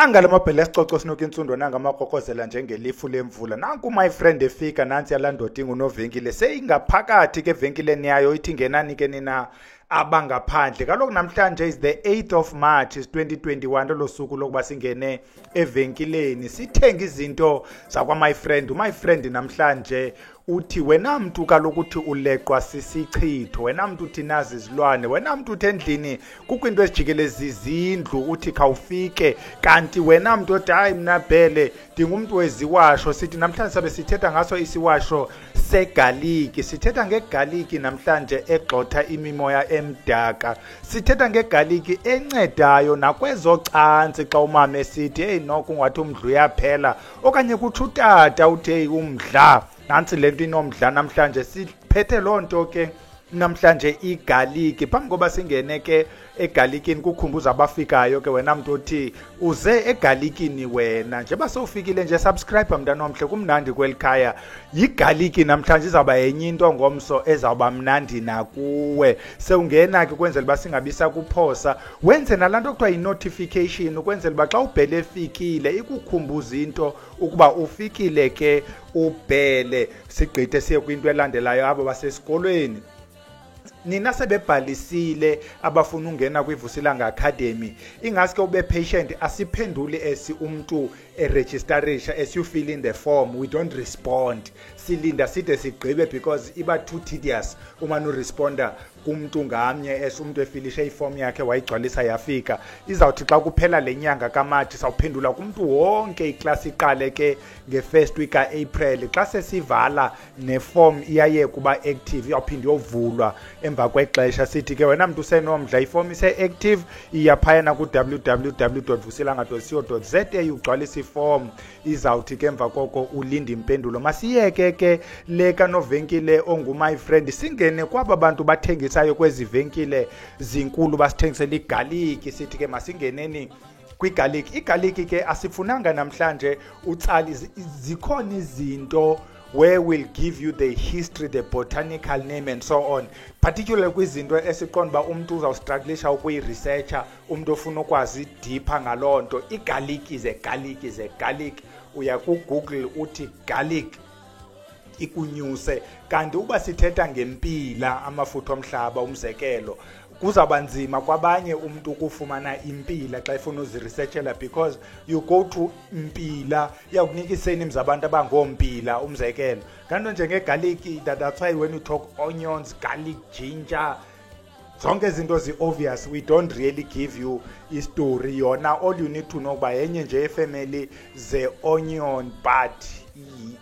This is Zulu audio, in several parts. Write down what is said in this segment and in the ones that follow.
Angala mabhele esicoco sinuka insundo nangamakokozela njengelifu lemvula. Nanku my friend efika nansi yalandoda ingunovenkile seyingaphakathi ke evenkileni yayo ithi ngenani ke nina abangaphandle. Kaloku namhlanje is the 8th of March is 2021 lo suku lokuba singene evenkileni sithenga izinto zakwa my friend namhlanje uthi wena mntu kaloku uthi uleqwa sisichitho, wena mntu uthi nazi izilwane, wena mntu uthi endlini kukho into ezijikeleza izindlu uthi khawufike, kanti wena mntu othi hayi mna Bhele ndingumntu weziwasho. Sithi namhlanje sabe sithetha ngaso isiwasho segaliki, sithetha ngegaliki namhlanje egxotha imimoya emdaka, sithetha ngegaliki encedayo nakwezocansi xa umama esithi hey noko ungathi umdlu uyaphela okanye kuthi utata uthe umdla. Nansi lento inomdla namhlanje siphethe lonto ke namhlanje igaliki. Phambi koba singene ke egalikini kukhumbuza abafikayo ke wena mntu othi uze egalikini wena njengoba sowufikile nje subscribe mntana omhle kumnandi kwelikhaya. Yigaliki namhlanje izawuba enye into ngomso ezawuba mnandi nakuwe. Sewungena ke kwenzela uba singabisa kuphosa wenze nalanto okuthiwa yi-notification ukwenzela uba xa uBhele efikile ikukhumbuza into ukuba ufikile ke uBhele. Sigqithe siye kwinto elandelayo abo basesikolweni. Nina sebebhalisile abafuna ungena kwiVusilanga Academy ingaske ube patient asiphendule esi umuntu eregisterisha as you fill in the form we don't respond silinda side sigqibe because iba too tedious uma no responda kumuntu ngamnye as umuntu efilishe iform yakhe wayigcwalisa yafika. Izawuthi xa kuphela lenyanga kaMarch sawuphendula kumuntu wonke iclass iqale ke nge-first week kaApril xa sesivala neform iyaye kuba active iyawuphinda yovulwa emva kwexesha. Sithi ke wena mntu usenomdla iform ise-active iyaphayana ku-www.vusilanga.co.za ugcwalisa iform izawuthi ke emva koko ulinde impendulo. Masiyeke ke le kanovenkile ongumay friend singene kwaba bantu bathengisayo kwezi venkile zinkulu basithengisela igaliki. Sithi ke masingeneni kwigaliki. Igaliki ke asifunanga namhlanje utsali zikhona izinto where will give you the history, the botanical name and so on, particularly kwizinto esiqonda ba umuntu uzawustrugglisha ukuyiresearcha umuntu ofuna ukwazi deeper ngalonto. Igaliki is a garlic uya ku Google uthi garlic ikunyuse. Kanti uba sithetha ngempila amafutha omhlaba umzekelo kuzaba nzima kwabanye umuntu ukufumana impila xa efuna uziresearchela because you go to impila yakunika isenames zabantu abangompila umzekelo. Kanti njengegarlic that's why when you talk onions, garlic, ginger, zonke izinto zi-obvious we don't really give you history yona. All you need to know by enye nje efamily ze-onion but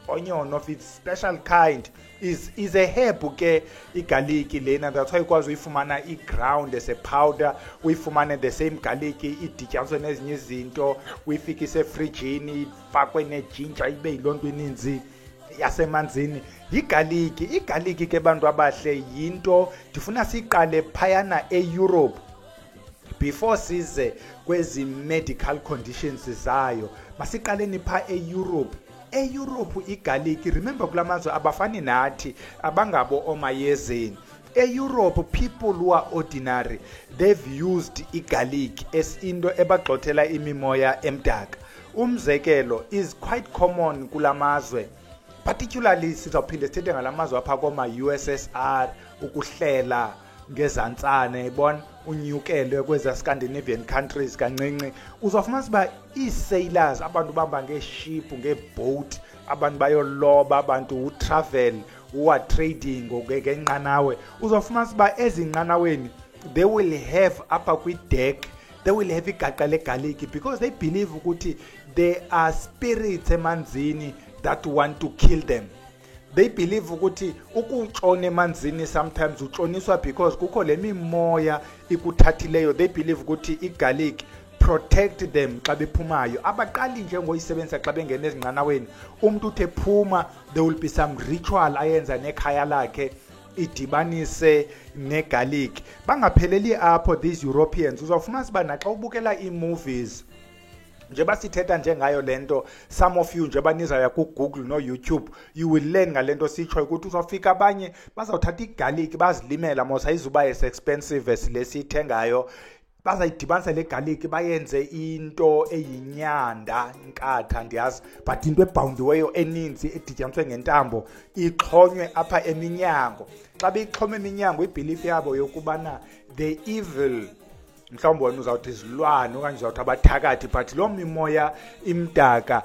onion of its special kind is a herb ke igarlic lena. That's why ikwazi uyifumana i-ground as a powder, uyifumane the same garlic idityaniswe nezinye izinto uyifikise efrijini ifakwe ne-ginger ibe yilonto ininzi yasemanzini. Igarlic ke bantu abahle yinto ndifuna siqale phayana e-Europe before size kwezi medical conditions zayo. Masiqaleni pha e-Europe. E-Europe igarlic remember kulamazwe abafani nathi abangabo omayezeni. E-Europe people who are ordinary they've used igarlic as into ebagxothela imimoya emdaka. Umzekelo is quite common kulamazwe, particularly sizawuphinde sithethe ngalamazwe apha koma USSR ukuhlela ngezantsane yibona unyukelwe kweza Scandinavian countries kancinci. Uzofumanisa ba i-sailors abantu bamba ngeship ngeboat abantu bayoloba abantu utravel uwa trading ngenqanawe. Uzofumanisa ba ezinqanaweni they will have upper kwi-deck they will have igaqa legarlic because they believe ukuthi there are spirits emanzini that want to kill them. They believe ukuthi ukutshona emanzini sometimes utshoniswa because kukho lemimoya ikuthathileyo. They believe ukuthi igarlic protect them xa bephumayo. Abaqali nje ngoyisebenzisa xa bengena ezinqanaweni umuntu uthe phuma there will be some ritual ayenza nekhaya lakhe idibanise negarlic. Bangapheleli apho these Europeans uzawufumana siba naxa ubukela ii-movies njeba sithetha njengayo lento some of you njeba nizaya ku Google no YouTube you will learn ngalento sitsho ukuthi uzofika abanye bazawuthatha igarlic bazilimela mos ayizuba as expensive as lesithengayo bazayidibanisa le garlic bayenze into eyinyanda inkatha ndiyazi but into ebhawundiweyo eninzi edityaniswe ngentambo ixhonywe apha eminyango xa beyixhoma eminyango ibelief yabo yokubana the evil mhlawumbi wena uzawuthi izilwane okanye uzawuthi abathakathi but loo mimoya imdaka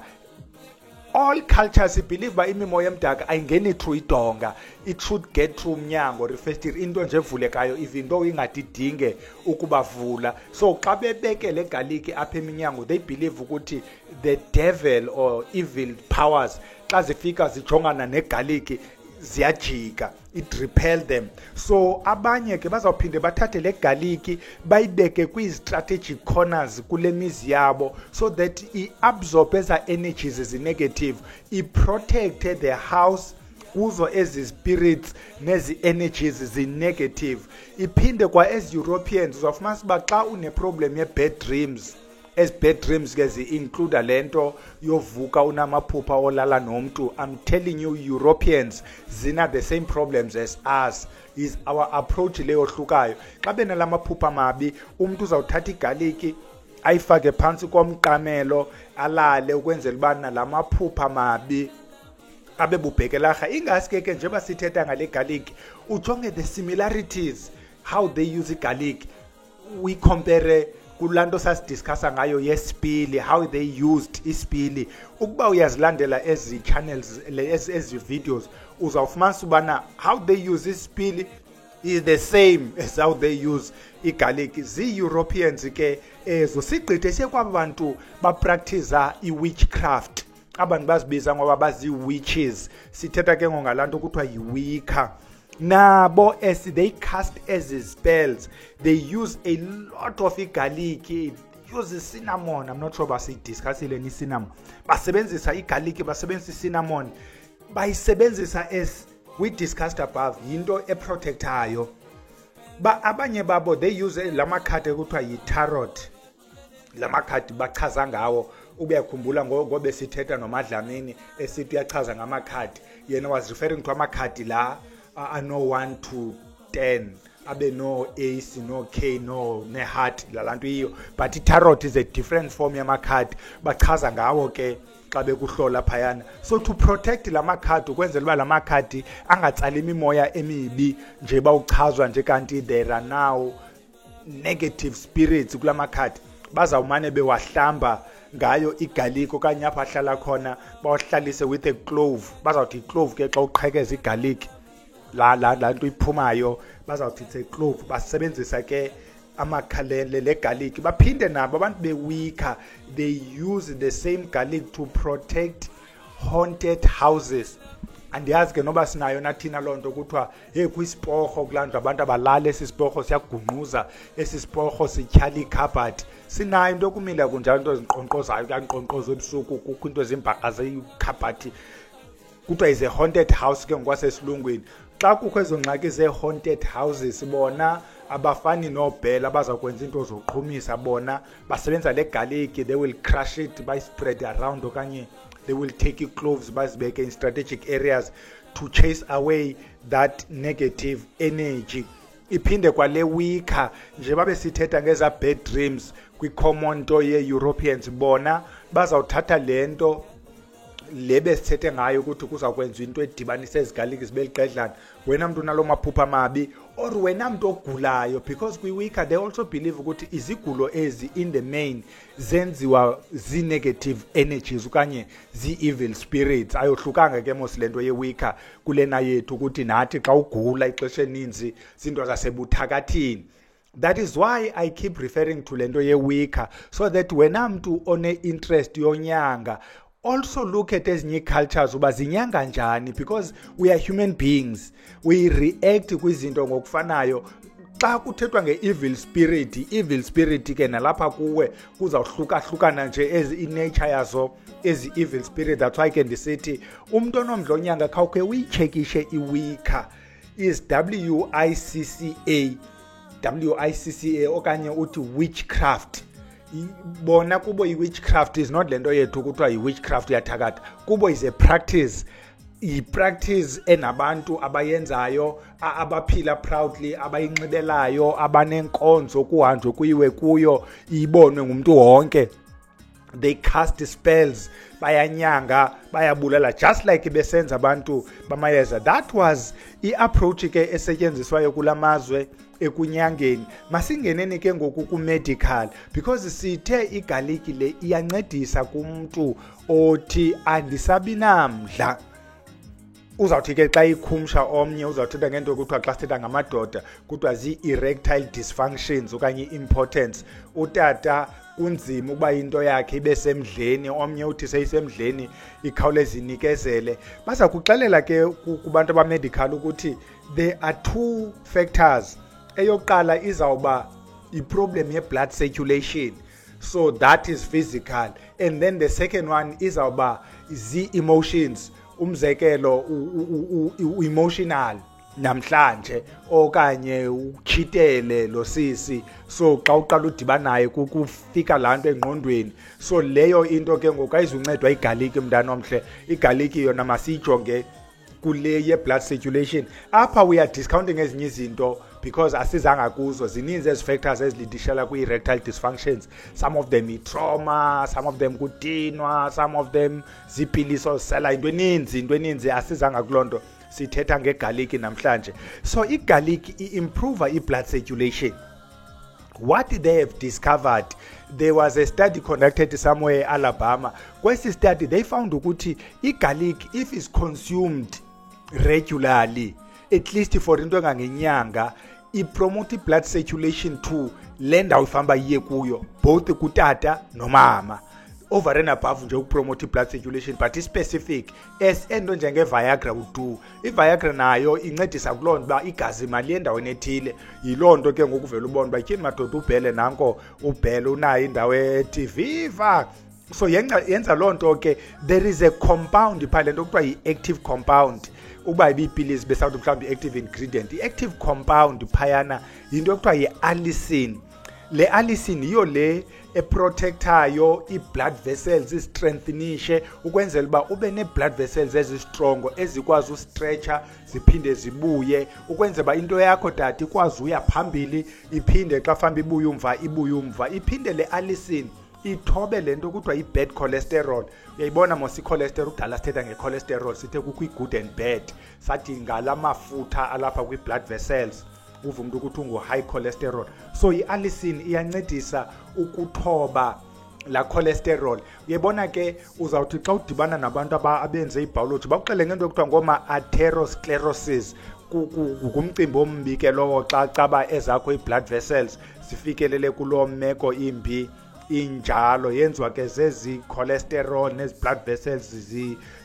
all cultures believe ba imimoya emdaka ayingeni through idonga, it should get through umnyango refestive into nje evulekayo even though ingadidinge ukubavula. So xa bebeke le garlic apha eminyango they believe ukuthi the devil or evil powers xa zifika zijongana negarlic ziyajika, it repel them. So abanye ke bazawuphinde bathathe le garlic bayibeke kwi-strategic corners kule mizi yabo so that i-absorb eza energies ezi-negative, i-protect the house kuzo ezi spirits nezi energies zi-negative. Iphinde kwa as-Europeans uzawufumanisa uba xa une-problem ye-bad dreams, as bad dreams ke zi-include lento yovuka unamaphupha olala nomntu. I'm telling you, Europeans zina the same problems as us. Is our approach leyo hlukayo. Xa benalamaphupha mabi umntu uzawuthatha igarlic ayifake phansi komqamelo alale ukwenzela ubana lamaphupha mabi abe bubhekelarha. Ingaske ke njengoba sithetha ngale garlic ujonge the similarities how they use igarlic, we compare kulanto sasidiscussa ngayo yesipili, how they used isipili. Ukuba uyazilandela ezi channels ezi videos uzawufumanisa ubana how they use isipili is the same as how they use igarlic. Zi-Europeans ke ezo sigqithe sekwaba bantu bapractice i-witchcraft. Abantu bazibiza ngoba bazi-witches, sithetha ke ngongalanto kuthiwa yi-wicca. Nabo as they cast as spells they use a lot of garlic, use cinnamon. I'm not sure basidiscussile ni cinnamon, basebenzisa igarlic, basebenzisa cinnamon, bayisebenzisa as we discussed above, into eprotectayo. Ba abanye babo they use lamakhadi ekuthiwa yi-tarot. Lamakhadi bachaza ngawo, ubuyakhumbula ngobe sithetha noMadlamini esithi uyachaza ngamakhadi, yena was referring to amakhadi la ano 1 to 10 abe no ace no k no ne heart lalanto iyo, but i-tarot is a different form yamakhadi bachaza ngawo ke xa bekuhlola phayana. So to protect lamakhadi ukwenzela uba lamakhadi angatsali imimoya emibi nje bawuchazwa nje kanti there are now negative spirits kulamakhadi, bazawumane bewahlamba ngayo igarlic okanye apha ahlala khona bawahlalise with a clove. Bazawuthi i-clove ke xa uqhekeza igarlic la nto iphumayo bazawuthi it's a clove. Basebenzisa ke amakhalele le garlic. Baphinde nabo abantu bewicca they use the same garlic to protect haunted houses. Andiyazi ke noba sinayo nathina loo nto kuthiwa hey kwisiporho kulandwa abantu abalala esi siporho siyagungquza, esi siporho sityhala ikhabhathi. Sinayo into yokumila kunjalo into ezinkqonkqozayo kankqonkqozo ebusuku kukho into ezimbhaqaze ikhabhathi kuthiwa is a haunted house ke ngokwasesilungwini. Xa kukho ezo ngxaki ze-haunted houses bona abafani nobhela abazakwenza into zoqhumisa, bona basebenza le garlic, they will crush it by spread around okanye they will take cloves bazibeke in strategic areas to chase away that negative energy. Iphinde kwale wicca nje babe sithetha ngeza bad dreams kwi-common nto ye-Europeans, bona bazawuthatha lento lebe sithethe ngayo ukuthi kuzakwenza into edibanisa ezigarlic zibe liqedlana. Wena mntu nalo maphupha mabi or wena mntu ogulayo, because kwi-wicca they also believe ukuthi izigulo ezi in the main zenziwa zi-negative energies okanye zi-evil spirits. Ayohlukanga ke mos lento ye-wicca kulena yethu ukuthi nathi xa ugula ixesha eninzi zinto zasebuthakathini. That is why I keep referring to lento ye-wicca, so that wena mntu one-interest yonyanga also look at ezinye cultures uba zinyanga njani, because we are human beings, we react kwizinto ngokufanayo. Xa kuthethwa nge-evil spirit ke nalapha kuwe kuzawuhlukahlukana nje ezi inature yazo ezi evil spirit. That's why ke ndisithi umntu onomdla onyanga khawukhe uyitshekishe iwicca is WICCA okanye uthi witchcraft. Bona kubo i-witchcraft is not lento yethu kuthiwa yi-witchcraft yathakatha. Kubo is a practice i-practice enabantu abayenzayo abaphila proudly abayinxibelayo abanenkonzo kuhanjwe kuyiwe kuyo ibonwe ngumuntu wonke. They cast spells, bayanyanga, bayabulala, just like besenza abantu bamayeza. That was i-approach ke esetyenziswayo kulamazwe ekunyangeni. Masingeneni ke ngoku ku-medical, because sithe igarlic le iyancedisa kumuntu othi andisabinamdla. Uzawuthi ke xa ikhumsha omnye uzawuthetha ngento kuthiwa xa sithetha ngamadoda kuthiwa zii-erectile dysfunctions okanye i-impotence. Utata kunzima ukuba into yakhe ibe semdleni, omnye uthi seyisemdleni ikhawuleze inikezele. Baza kuxelela ke kubantu abamedical ukuthi there are two factors. Eyokuqala izawuba i-problem ye-blood circulation, so that is physical, and then the second one izawuba zii-emotions, umzekelo emotional namhlanje okanye uchitele lo sisi, so xa uqala udibana naye kufika laa nto engqondweni. So leyo into ke ngoku ayizuncedwa igaliki mntana omhle. Igaliki yona masiyijonge kule ye-blood circulation. Apha we are discounting ezinye izinto because asizanga kuzo. Zininzi ezi factors ezilidishala kwi-erectile dysfunctions. Some of them i-trauma, some of them kutinwa, some of them ziipilisi ozisela, into eninzi asizanga kuloo nto. Sithetha ngegaliki namhlanje. So igaliki i-improve i-blood circulation. What they have discovered, there was a study conducted somewhere in Alabama. Kwesi study they found ukuthi igarlic, if is consumed regularly, at least for into engangenyanga, it promote blood circulation to le ndawo ifamba iye kuyo, both kutata nomama. Over and above nje ukupromote blood circulation, but specific as ento njenge-Viagra udu. I-Viagra nayo incedisa kuloo nto uba igazi mali endaweni ethile. Yiloo nto ke ngokuvela ubona uba tyhini madoda ubhele nanko ubhele unayo indawo ethi viva. So yenza loo nto ke there is a compound phaa le nto kuthiwa yi-active compound. Ukuba ibiyipilisi besawuthi mhlawumbi i-active ingredient. I-active compound phayana yinto ekuthiwa yi-allicin. Le allicin yiyo le eprotectayo i-blood vessels, istrengthenishe ukwenzela uba ube ne-blood vessels ezistrongo ezikwazi ustretcha ziphinde zibuye, ukwenzela uba into yakho tata ikwazi uya phambili iphinde xa famba ibuye umva. Iphinde le allicin ithobe le nto kuthiwa i-bad cholesterol. Uyayibona mos i-cholesterol, kudala sithetha nge-cholesterol sithe kukho i-good and bad, sathi ngala mafutha alapha kwi-blood vessels uva umuntu ukuthi ungu-high cholesterol. So i-allicin iyancedisa ukuthoba la cholesterol. Uyabona ke uzawuthi xa udibana nabantu abenze i-biology bakuxele ngento ekuthiwa ngoma-atherosclerosis, ngumcimbi ombi ke lowo xa caba ezakho i-blood vessels zifikelele kuloo meko imbi injalo. Yenziwa ke zezi cholesterol nezi blood vessels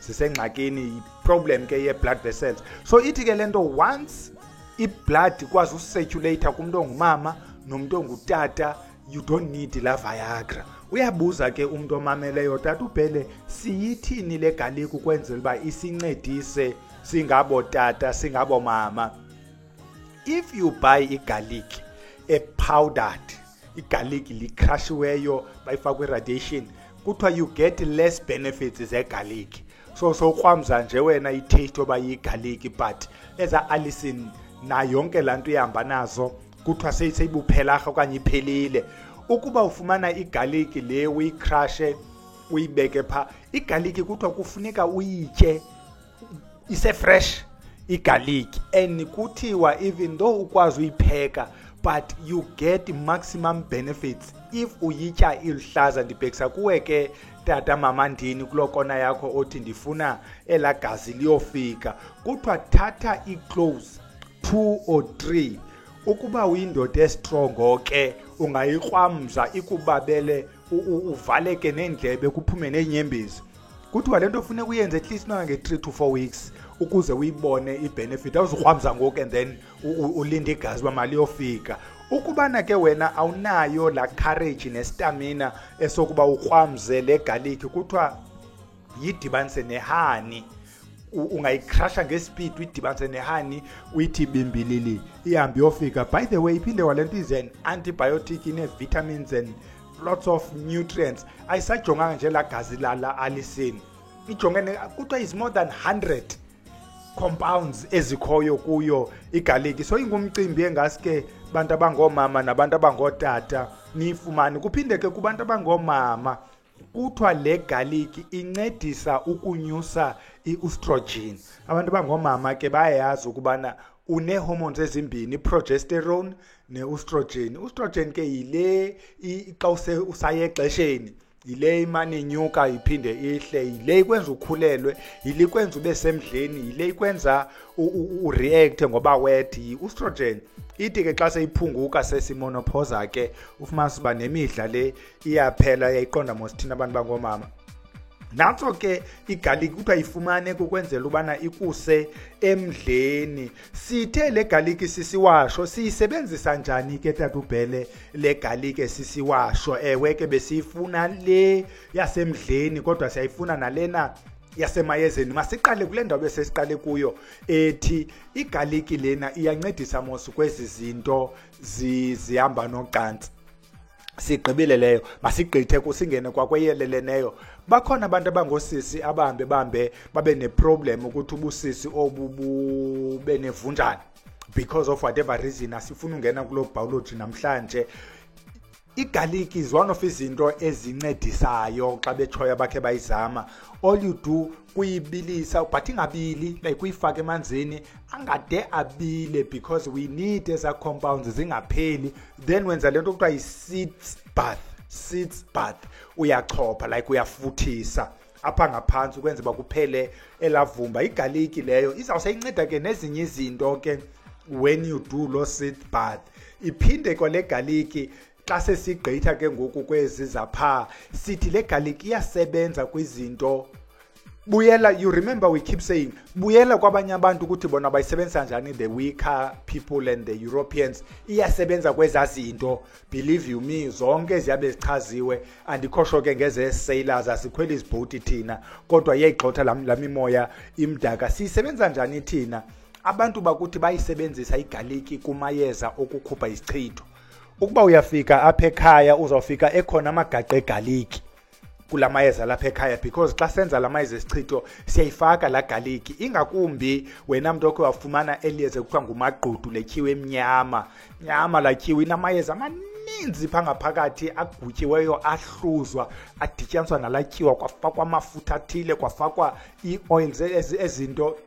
zisengxakini, problem ke ye-blood vessels. So ithi ke lento once i-blood ikwazi usirculate kumuntu ongumama nomuntu ongutata, you don't need la Viagra. Uyabuza ke umuntu omameleyo, tata ubhele siyithini le garlic ukwenzela uba isincedise singabo tata singabo mama. If you buy igarlic powdered, igarlic licrushiweyo bayifakwe radiation, kuthiwa you get less benefits ze-garlic. So ukrwamza nje wena i-taste oba yi-garlic, but eza allicin na yonke laa nto ihamba nazo kuthiwa seyibuphelaha okanye iphelile. Ukuba ufumana igarlic le uyicrushe uyibeke phaa, igarlic kuthiwa kufuneka uyitye ise-fresh igarlic, and kuthiwa even though ukwazi uyipheka but you get maximum benefits if uyitya iluhlaza. Ndibhekisa kuwe ke tata mama ndini kuloo kona yakho othi ndifuna elaa gazi liyofika. Kuthiwa thatha ii-cloves 2 or 3. Ukuba uyindoda estrongo ke ungayikrwamza ikubabele uvaleke neendlebe kuphume neenyembezi. Kuthiwa le nto funeka uyenze at least nge-3 to 4 weeks ukuze uyibone i-benefit. Awuzukrwamza ngoku and then ulinde igazi uba mali yofika. Ukubana ke wena awunayo la courage nestamina esokuba ukrwamze le garlic, kuthiwa yidibanise nehani. Ungayicrusha ngespeed uyidibanise nehani uyithi bimbilili ihambe yofika. By the way, iphinde walento is an antibiotic, ine-vitamins and lots of nutrients. Ayisajonganga nje la gazi la allicin, ijongene kuthiwa is more than 100 compounds ezikhoyo kuyo igarlic. So ingumcimbi engaske bantu abangomama nabantu abangotata nifumane. Kuphinde ke kubantu abangomama kuthiwa le garlic incedisa ukunyusa i-estrogen. Abantu abangomama ke bayayazi ukubana une-hormones ezimbini, i-progesterone ne-estrogen. Estrogen ke yile xa usaye exesheni, yile imane inyuka iphinde ihle, yile ikwenza ukhulelwe, yile ikwenza ube semdleni, yile ikwenza ureact ngoba wet, yi-estrogen. Ithi ke xa seyiphunguka sesimonophoza ke ufumana siba nemidla le iyaphela, yayiqonda mosithina abantu bangomama. Natso ke igarlic kuthiwa ifumane ukwenzela ubana ikuse emdleni. Sithe le garlic sisiwasho siyisebenzisa njani ke tata uBhele le garlic sisiwasho? Ewe ke besifuna le yasemdleni kodwa siyayifuna nalena yasemayezeni. Masiqale kule ndawo besesiqale kuyo ethi igarlic lena iyancedisa mos kwezi zinto zihamba nocansi. Sigqibile leyo, masigqithe kusingene kwakweyeleleneyo. Bakhona abantu abangosisi bambe babe neproblem ukuthi ubusisi obube nevunjana because of whatever reason. Asifuna ungena kulo biology namhlanje. Igarlic is one of izinto ezincedisayo xa bechoya bakhe bayizama. All you do kuyibilisa, but ingabili, like uyifaka emanzini angade abile, because we need eza compounds zingapheli. Then wenza lento kuthiwa seeds bath, uyachopha like uyafuthisa apha ngaphansi ukwenza bakuphele elavumba. Igarlic leyo izawuseyinceda ke nezinye izinto ke when you do lo seed bath. Iphinde kwale garlic xa sesigqitha ke ngoku kwezi zapha, sithi le garlic iyasebenza kwizinto. Buyela, you remember we keep saying buyela kwabanye abantu ukuthi bona bayisebenzisa njani, the weaker people and the Europeans. Iyasebenza kwezazinto, believe you me, zonke ziyabe zichaziwe. Andikhosho ke ngeze sailors, asikhweli izibhoti thina, kodwa iyayigxotha lamimoya imdaka. Sisebenza njani thina? Abantu bakuthi bayisebenzisa igarlic kumayeza okukhupha isichitho. Ukuba uyafika apha ekhaya uzawufika ekhona amagaqa egarlic kulamayeza lapha ekhaya, because xa senza lamayeza esichitho siyayifaka la garlic. Ingakumbi wena mntu okhe wafumana eliyeza kuthiwa ngumagqudu letyiwe emnyama, latyiwe inamayeza amaninzi phangaphakathi agutyiweyo, ahluzwa, adityaniswa nalatyiwa, kwafakwa amafutha athile, kwafakwa ii-oils, ezinto,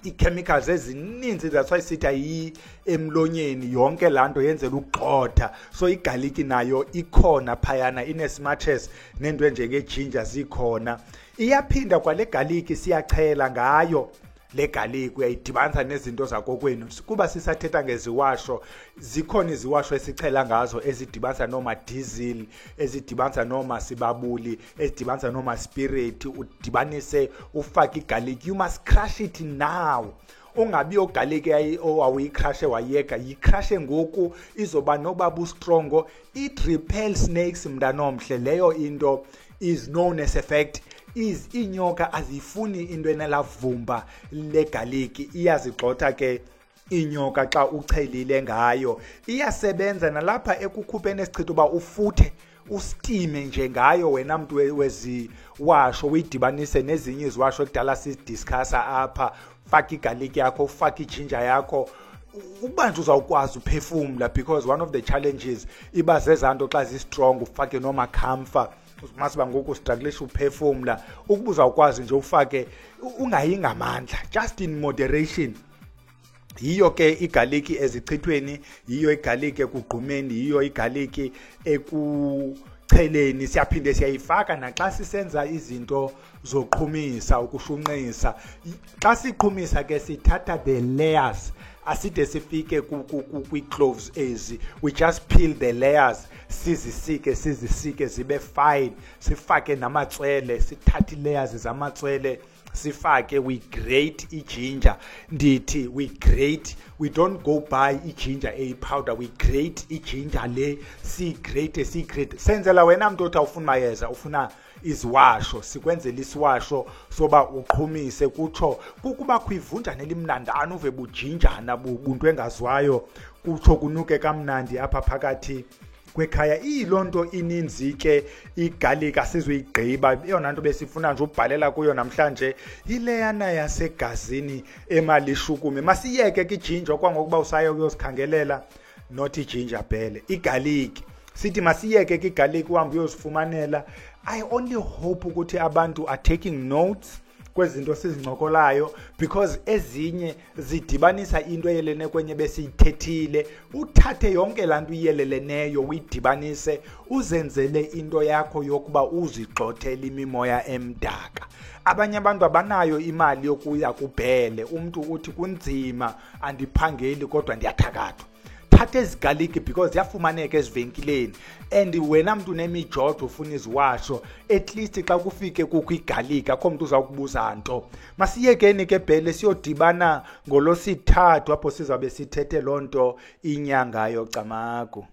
i-chemicals ezininzi. That's why sithi ayi emlonyeni, yonke laa nto yenzela ukugxotha. So igarlic nayo ikhona phayana, inesmatches nento njengejinja zikhona. Iyaphinda kwale garlic siyachela ngayo. Le garlic uyayidibanisa nezinto zakokwenu. Kuba sisathetha ngeziwasho, zikhona iziwasho esichela ngazo ezidibanisa noma diesel, ezidibanisa noma sibabuli, ezidibanisa noma spirit. Udibanise ufake igarlic. You must crush it now. Ungabi ogarlic awuyikrashe wayeka, yikrashe ngoku izoba nobabu strongo. It repels snakes mntanomhle. Leyo into is known as effect. Inyoka azifuni into enelavumba le garlic, iyazigxotha ke inyoka xa uchelile ngayo. Iyasebenza nalapha ekukhupheni esichitho uba ufuthe, ustime nje ngayo wena mntu weziwasho, uyidibanise nezinye iziwasho ekudala sidiscussa apha. Faka igarlic yakho, ufake ijinja yakho, ukuba nje uzawukwazi uphefumla, because one of the challenges iba zezanto xa zi-strong ufake noma camphor, masiba ngoku strugglisha uphefumla. Ukuba uzawukwazi nje ufake, ungayi ngamandla, just in moderation. Yiyo ke igarlic ezichithweni, yiyo igarlic ekugqumeni, yiyo igarlic ekucheleni. Siyaphinde siyayifaka naxa sisenza izinto zoqhumisa, ukushunqisa. Xa siqhumisa ke sithatha the layers, aside sifike kwi-cloves ezi. We just peel the layers, sizisike zibe fine. Sifake namatswele, sithathe layers zamatswele sifake. We grate iginger. Ndithi we grate, we don't go buy iginger powder, we grate iginger le, sigrate. Senzela wena mntu othi awufuna mayeza, ufuna iziwasho, sikwenzela isiwasho soba uqhumise. Kutsho kukuba kwivunjana elimnandana, uve bujinjana buntu engaziwayo, kutsho kunuke kamnandi apha phakathi kwekhaya. Iyilonto ininzi ke igarlic asizuyigqiba, eyona nto besifuna nje ubhalela kuyo namhlanje yileyana yasegazini emalishukume. Masiyeke ke ijinja kwangokuba usayo kuyosikhangelela, not ijinja phele, igarlic. Sithi masiyeke ke igarlic uhambe uyosifumanela. I only hope ukuthi abantu are taking notes kwezinto sizincokolayo, because ezinye zidibanisa into eyelene kwenye besiyithethile. Uthathe yonke laa nto iyeleleneyo uyidibanise, uzenzele into yakho yokuba uzigxothele imimoya emdaka. Abanye abantu abanayo imali yokuya kubhele, umntu uthi kunzima, andiphangeli kodwa ndiyathakathwa. Thatha ezi garlic because ziyafumaneka ezivenkileni, and wena mntu nemijodo ufuna iziwasho, at least xa kufike kukho igarlic akho mntu uzawukubuza nto. Masiyekeni ke bhele siyodibana ngolosithathu apho sizabe sithethe loo nto inyanga yocamagu.